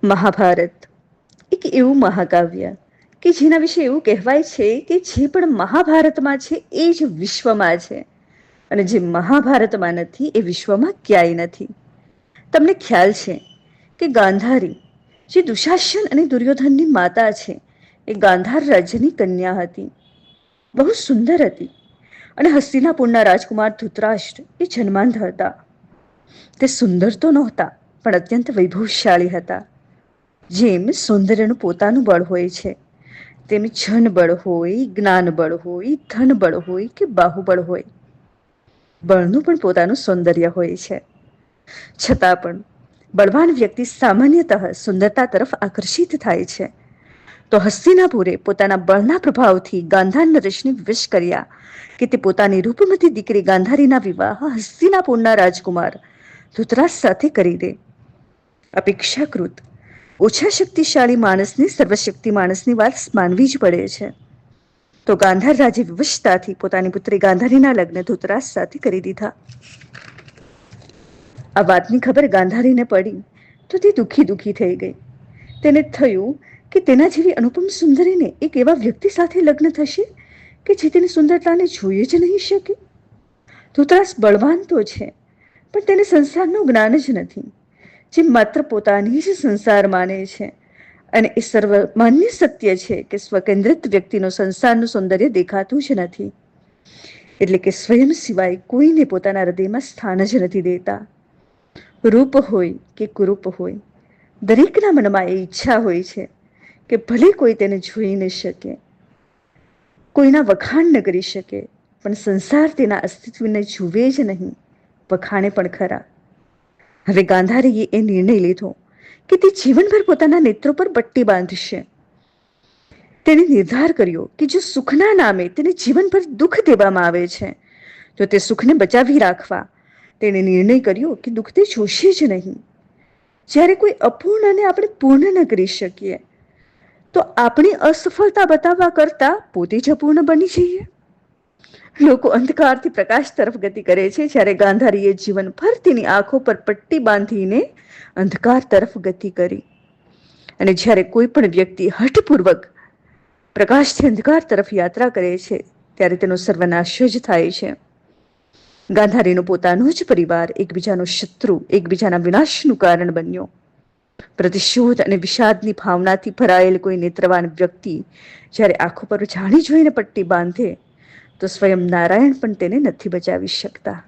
મહાભારત એક એવું મહાકાવ્ય કે જેના વિશે એવું કહેવાય છે કે જે પણ મહાભારતમાં છે એ જ વિશ્વમાં છે, અને જે મહાભારતમાં નથી એ વિશ્વમાં ક્યાંય નથી. તમને ખ્યાલ છે કે ગાંધારી જે દુશાસન અને દુર્યોધનની માતા છે એ ગાંધાર રાજ્યની કન્યા હતી. બહુ સુંદર હતી અને હસ્તિનાપુરના રાજકુમાર ધૃતરાષ્ટ્ર એ જન્માંધ હતા. તે સુંદર તો નહોતા પણ અત્યંત વૈભવશાળી હતા. જેમ સૌંદર્યનું પોતાનું બળ હોય છે, તેમ જન બળ હોય, જ્ઞાન બળ હોય, ધન બળ હોય કે બાહુબળ હોય, બળનું પણ પોતાનું સૌંદર્ય હોય છે. છતાં પણ બળવાન વ્યક્તિ સામાન્યતઃ સુંદરતા તરફ આકર્ષિત થાય છે. તો હસ્તિનાપુરે પોતાના બળના પ્રભાવથી ગાંધારના ઋષિને વિવશ કર્યા કે તે પોતાની રૂપમતી દીકરી ગાંધારીના વિવાહ હસ્તિનાપુરના રાજકુમાર ધૃતરાષ્ટ્ર સાથે કરી દે. અપેક્ષાકૃત ઓછા શક્તિશાળી માણસને સર્વશક્તિ માણસની વાત માનવી જ પડે છે. તો ગાંધાર રાજે વિવશતાથી પોતાની પુત્રી ગાંધારીના લગ્ન ધૃતરાષ્ટ્ર સાથે કરી દીધા. આ વાતની ખબર ગાંધારીને પડી તો તે દુઃખી દુઃખી થઈ ગઈ. તેને થયું કે તેના જેવી અનુપમ સુંદરીને એક એવા વ્યક્તિ સાથે લગ્ન થશે કે જે તેની સુંદરતાને જોઈ જ નહીં શકે. ધૃતરાષ્ટ્ર બળવાન તો છે, પણ તેને સંસારનું જ્ઞાન જ નથી. જે માત્ર પોતાની જ સંસાર માને છે, અને એ સર્વમાન્ય સત્ય છે કે સ્વકેન્દ્રિત વ્યક્તિનું સંસારનું સૌંદર્ય દેખાતું જ નથી. એટલે કે સ્વયં સિવાય કોઈને પોતાના હૃદયમાં સ્થાન જ નથી દેતા. રૂપ હોય કે કુરૂપ હોય, દરેકના મનમાં એ ઈચ્છા હોય છે કે ભલે કોઈ તેને જોઈ ન શકે, કોઈના વખાણ ન કરી શકે, પણ સંસાર તેના અસ્તિત્વને જુએ જ નહીં, વખાણે પણ ખરા. હવે ગાંધારીએ એ નિર્ણય લીધો કે તે જીવનભર પોતાના નેત્રો પર પટ્ટી બાંધશે. તેને નિર્ધાર કર્યો કે જો સુખના નામે તેને જીવનભર દુઃખ દેવામાં આવે છે, તો તે સુખને બચાવી રાખવા તેણે નિર્ણય કર્યો કે દુઃખ તે જોશે જ નહીં. જ્યારે કોઈ અપૂર્ણને આપણે પૂર્ણ ન કરી શકીએ, તો આપણી અસફળતા બતાવવા કરતા પોતે જ અપૂર્ણ બની જઈએ. લોકો અંધકારથી પ્રકાશ તરફ ગતિ કરે છે, જ્યારે ગાંધારીએ જીવનભર તેની આંખો પર પટ્ટી બાંધીને અંધકાર તરફ ગતિ કરી. અને જ્યારે કોઈ પણ વ્યક્તિ હઠપૂર્વક પ્રકાશથી અંધકાર તરફ યાત્રા કરે છે, ત્યારે તેનો સર્વનાશ જ થાય છે. ગાંધારીનો પોતાનો જ પરિવાર એકબીજાનો શત્રુ, એકબીજાના વિનાશનું કારણ બન્યો. પ્રતિશોધ અને વિષાદની ભાવનાથી ભરાયેલ કોઈ નેત્રવાન વ્યક્તિ જ્યારે આંખો પર જાણી જોઈને પટ્ટી બાંધે, તો સ્વયં નારાયણ પણ તેને નથી બચાવી શકતા.